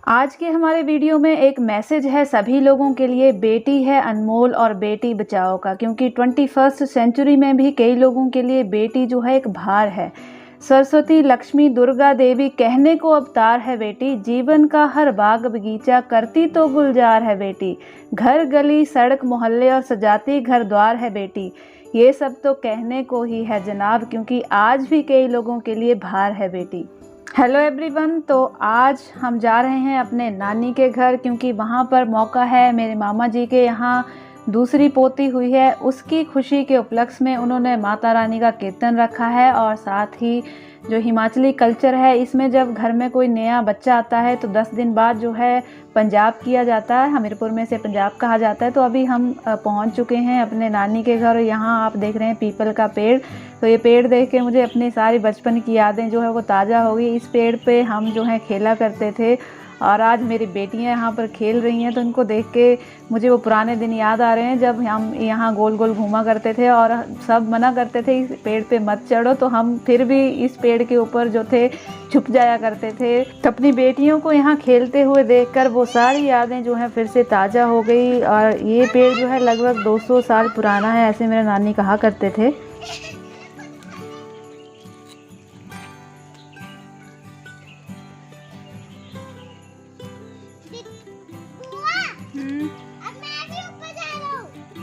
आज के हमारे वीडियो में एक मैसेज है सभी लोगों के लिए, बेटी है अनमोल और बेटी बचाओ का। क्योंकि 21st सेंचुरी में भी कई लोगों के लिए बेटी जो है एक भार है। सरस्वती, लक्ष्मी, दुर्गा देवी कहने को अवतार है बेटी। जीवन का हर बाग बगीचा करती तो गुलजार है बेटी। घर गली सड़क मोहल्ले और सजाती घर द्वार है बेटी। ये सब तो कहने को ही है जनाब, क्योंकि आज भी कई लोगों के लिए भार है बेटी। हेलो एवरीवन, तो आज हम जा रहे हैं अपने नानी के घर, क्योंकि वहाँ पर मौका है मेरे मामा जी के यहाँ दूसरी पोती हुई है। उसकी खुशी के उपलक्ष्य में उन्होंने माता रानी का कीर्तन रखा है। और साथ ही जो हिमाचली कल्चर है, इसमें जब घर में कोई नया बच्चा आता है तो 10 दिन बाद जो है पंजाब किया जाता है। हमीरपुर में से पंजाब कहा जाता है। तो अभी हम पहुंच चुके हैं अपने नानी के घर। यहाँ आप देख रहे हैं पीपल का पेड़। तो ये पेड़ देख के मुझे अपनी सारी बचपन की यादें जो है वो ताज़ा हो गई। इस पेड़ पे हम जो है खेला करते थे और आज मेरी बेटियां यहाँ पर खेल रही हैं, तो इनको देख के मुझे वो पुराने दिन याद आ रहे हैं जब हम यहाँ गोल गोल घूमा करते थे और सब मना करते थे इस पेड़ पे मत चढ़ो, तो हम फिर भी इस पेड़ के ऊपर जो थे छुप जाया करते थे। तो अपनी बेटियों को यहाँ खेलते हुए देखकर वो सारी यादें जो हैं फिर से ताज़ा हो गई। और ये पेड़ जो है लगभग 200 साल पुराना है, ऐसे मेरे नानी कहा करते थे।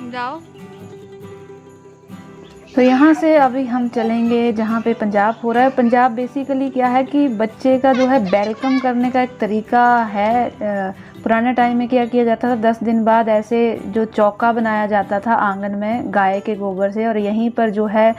जाओ। तो यहाँ से अभी हम चलेंगे जहाँ पे पंजाब हो रहा है। पंजाब बेसिकली क्या है कि बच्चे का जो है वेलकम करने का एक तरीका है। पुराने टाइम में क्या किया जाता था, 10 दिन बाद ऐसे जो चौका बनाया जाता था आंगन में गाय के गोबर से, और यहीं पर जो है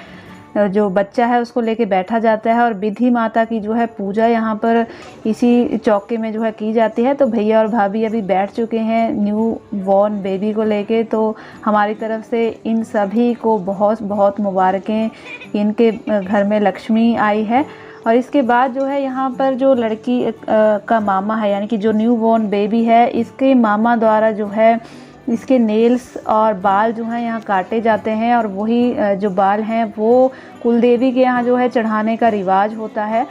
जो बच्चा है उसको लेके बैठा जाता है और विधि माता की जो है पूजा यहाँ पर इसी चौके में जो है की जाती है। तो भैया और भाभी अभी बैठ चुके हैं न्यू बॉर्न बेबी को लेके। तो हमारी तरफ से इन सभी को बहुत बहुत मुबारकें। इनके घर में लक्ष्मी आई है। और इसके बाद जो है यहाँ पर जो लड़की का मामा है, यानी कि जो न्यू बॉर्न बेबी है, इसके मामा द्वारा जो है इसके नेल्स और बाल जो हैं यहाँ काटे जाते हैं। और वही जो बाल हैं वो कुलदेवी के यहाँ जो है चढ़ाने का रिवाज होता है।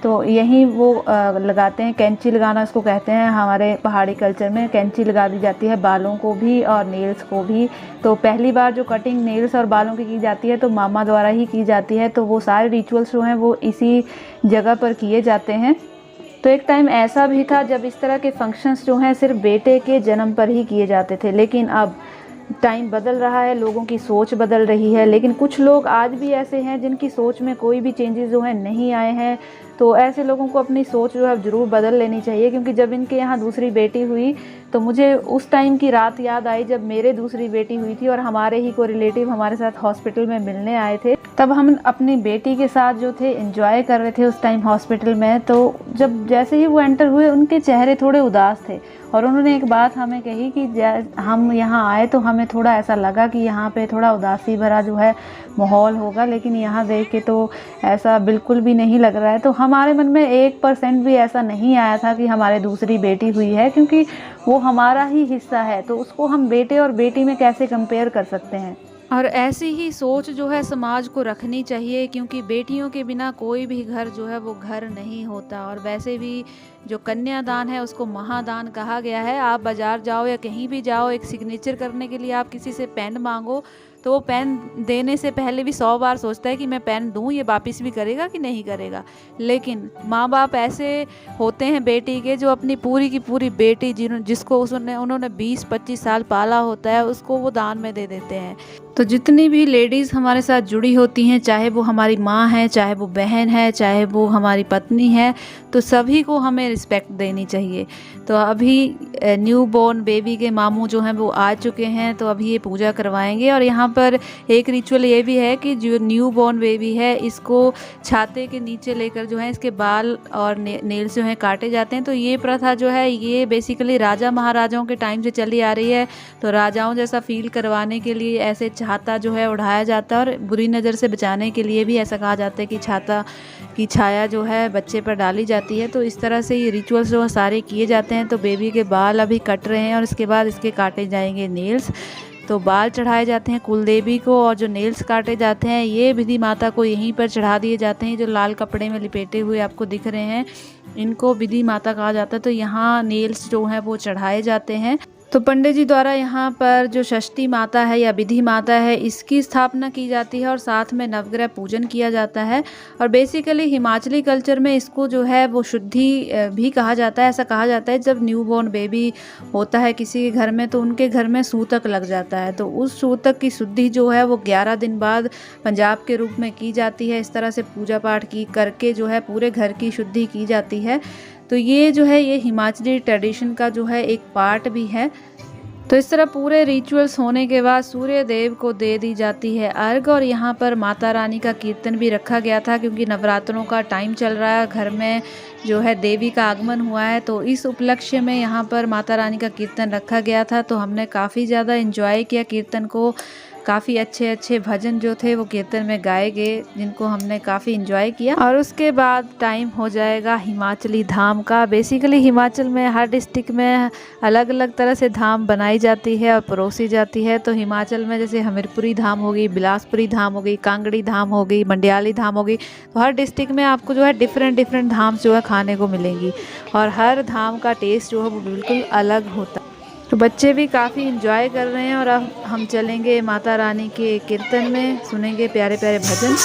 तो यहीं वो लगाते हैं, कैंची लगाना इसको कहते हैं। हमारे पहाड़ी कल्चर में कैंची लगा दी जाती है बालों को भी और नेल्स को भी। तो पहली बार जो कटिंग नेल्स और बालों की जाती है तो मामा द्वारा ही की जाती है। तो वो सारे रिचुअल्स जो हैं वो इसी जगह पर किए जाते हैं। तो एक टाइम ऐसा भी था जब इस तरह के फंक्शंस जो हैं सिर्फ बेटे के जन्म पर ही किए जाते थे, लेकिन अब टाइम बदल रहा है, लोगों की सोच बदल रही है। लेकिन कुछ लोग आज भी ऐसे हैं जिनकी सोच में कोई भी चेंजेस जो हैं नहीं आए हैं। तो ऐसे लोगों को अपनी सोच जो है ज़रूर बदल लेनी चाहिए। क्योंकि जब इनके यहाँ दूसरी बेटी हुई तो मुझे उस टाइम की रात याद आई जब मेरे दूसरी बेटी हुई थी और हमारे ही कोई रिलेटिव हमारे साथ हॉस्पिटल में मिलने आए थे। तब हम अपनी बेटी के साथ जो थे एंजॉय कर रहे थे उस टाइम हॉस्पिटल में। तो जब जैसे ही वो एंटर हुए उनके चेहरे थोड़े उदास थे और उन्होंने एक बात हमें कही कि हम यहाँ आए तो हमें थोड़ा ऐसा लगा कि यहाँ पे थोड़ा उदासी भरा जो है माहौल होगा, लेकिन यहाँ देख के तो ऐसा बिल्कुल भी नहीं लग रहा है। तो हमारे मन में 1% भी ऐसा नहीं आया था कि हमारे दूसरी बेटी हुई है, क्योंकि वो हमारा ही हिस्सा है। तो उसको हम बेटे और बेटी में कैसे कंपेयर कर सकते हैं। और ऐसी ही सोच जो है समाज को रखनी चाहिए, क्योंकि बेटियों के बिना कोई भी घर जो है वो घर नहीं होता। और वैसे भी जो कन्यादान है उसको महादान कहा गया है। आप बाज़ार जाओ या कहीं भी जाओ, एक सिग्नेचर करने के लिए आप किसी से पेन मांगो तो वो पेन देने से पहले भी 100 बार सोचता है कि मैं पेन दूं, ये वापस भी करेगा कि नहीं करेगा। लेकिन माँ बाप ऐसे होते हैं बेटी के जो अपनी पूरी की पूरी बेटी जिसको उन्होंने 20-25 साल पाला होता है उसको वो दान में दे देते हैं। तो जितनी भी लेडीज़ हमारे साथ जुड़ी होती हैं, चाहे वो हमारी माँ है, चाहे वो बहन है, चाहे वो हमारी पत्नी है, तो सभी को हमें रिस्पेक्ट देनी चाहिए। तो अभी न्यू बॉर्न बेबी के मामू जो हैं वो आ चुके हैं, तो अभी ये पूजा करवाएंगे। और यहाँ पर एक रिचुअल ये भी है कि जो न्यू बॉर्न बेबी है इसको छाते के नीचे लेकर जो है इसके बाल और नेल्स जो हैं काटे जाते हैं। तो ये प्रथा जो है ये बेसिकली राजा महाराजाओं के टाइम से चली आ रही है। तो राजाओं जैसा फील करवाने के लिए ऐसे छाता जो है उड़ाया जाता है, और बुरी नज़र से बचाने के लिए भी ऐसा कहा जाता है कि छाता की छाया जो है बच्चे पर डाली जाती है। तो इस तरह से ये रिचुअल्स जो सारे किए जाते हैं। तो बेबी के बाल अभी कट रहे हैं और इसके बाद इसके काटे जाएंगे नेल्स। तो बाल चढ़ाए जाते हैं कुलदेवी को, और जो नेल्स काटे जाते हैं ये विधि माता को यहीं पर चढ़ा दिए जाते हैं। जो लाल कपड़े में लिपेटे हुए आपको दिख रहे हैं इनको विधि माता कहा जाता है। तो यहाँ नेल्स जो हैं वो चढ़ाए जाते हैं। तो पंडित जी द्वारा यहाँ पर जो षष्ठी माता है या विधि माता है इसकी स्थापना की जाती है और साथ में नवग्रह पूजन किया जाता है। और बेसिकली हिमाचली कल्चर में इसको जो है वो शुद्धि भी कहा जाता है। ऐसा कहा जाता है जब न्यूबॉर्न बेबी होता है किसी के घर में तो उनके घर में सूतक लग जाता है, तो उस सूतक की शुद्धि जो है वो 11 दिन बाद पंजाब के रूप में की जाती है। इस तरह से पूजा पाठ की करके जो है पूरे घर की शुद्धि की जाती है। तो ये जो है ये हिमाचली ट्रेडिशन का जो है एक पार्ट भी है। तो इस तरह पूरे रिचुअल्स होने के बाद सूर्य देव को दे दी जाती है अर्घ। और यहाँ पर माता रानी का कीर्तन भी रखा गया था क्योंकि नवरात्रों का टाइम चल रहा है, घर में जो है देवी का आगमन हुआ है, तो इस उपलक्ष्य में यहाँ पर माता रानी का कीर्तन रखा गया था। तो हमने काफ़ी ज़्यादा एंजॉय किया कीर्तन को। काफ़ी अच्छे अच्छे भजन जो थे वो कीर्तन में गाए गए जिनको हमने काफ़ी एंजॉय किया। और उसके बाद टाइम हो जाएगा हिमाचली धाम का। बेसिकली हिमाचल में हर डिस्ट्रिक्ट में अलग अलग तरह से धाम बनाई जाती है और परोसी जाती है। तो हिमाचल में जैसे हमीरपुरी धाम हो गई, बिलासपुरी धाम हो गई, कांगड़ी धाम हो गई, मंडियाली धाम हो गई। तो हर डिस्ट्रिक्ट में आपको जो है डिफरेंट डिफरेंट धाम जो है खाने को मिलेंगी और हर धाम का टेस्ट जो है वो बिल्कुल अलग होता है। तो बच्चे भी काफ़ी इंजॉय कर रहे हैं। और अब हम चलेंगे माता रानी के कीर्तन में, सुनेंगे प्यारे प्यारे भजन।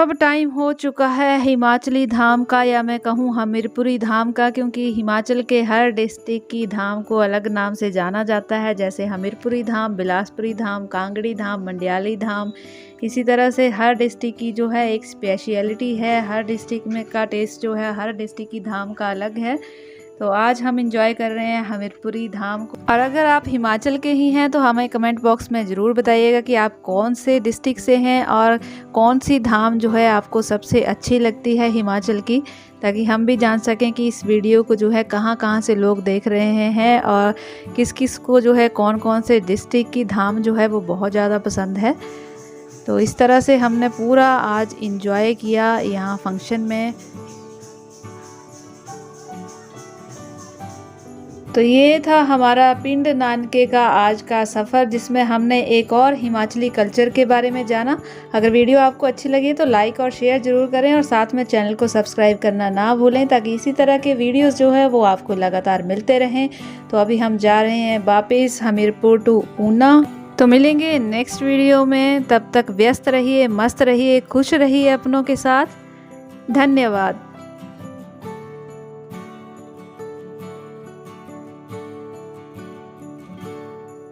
अब टाइम हो चुका है हिमाचली धाम का, या मैं कहूँ हमीरपुरी धाम का, क्योंकि हिमाचल के हर डिस्ट्रिक्ट की धाम को अलग नाम से जाना जाता है। जैसे हमीरपुरी धाम, बिलासपुरी धाम, कांगड़ी धाम, मंडियाली धाम, इसी तरह से हर डिस्ट्रिक्ट की जो है एक स्पेशलिटी है। हर डिस्ट्रिक्ट में का टेस्ट जो है हर डिस्ट्रिक्ट की धाम का अलग है। तो आज हम इंजॉय कर रहे हैं हमीरपुरी धाम को। और अगर आप हिमाचल के ही हैं तो हमें कमेंट बॉक्स में ज़रूर बताइएगा कि आप कौन से डिस्ट्रिक्ट से हैं और कौन सी धाम जो है आपको सबसे अच्छी लगती है हिमाचल की, ताकि हम भी जान सकें कि इस वीडियो को जो है कहाँ कहाँ से लोग देख रहे हैं और किस किस को जो है कौन कौन से डिस्ट्रिक्ट की धाम जो है वो बहुत ज़्यादा पसंद है। तो इस तरह से हमने पूरा आज इंजॉय किया यहाँ फंक्शन में। तो ये था हमारा पिंड नानके का आज का सफ़र, जिसमें हमने एक और हिमाचली कल्चर के बारे में जाना। अगर वीडियो आपको अच्छी लगी तो लाइक और शेयर ज़रूर करें और साथ में चैनल को सब्सक्राइब करना ना भूलें, ताकि इसी तरह के वीडियोस जो है वो आपको लगातार मिलते रहें। तो अभी हम जा रहे हैं वापस हमीरपुर टू ऊना। तो मिलेंगे नेक्स्ट वीडियो में, तब तक व्यस्त रहिए, मस्त रहिए, खुश रहिए अपनों के साथ। धन्यवाद।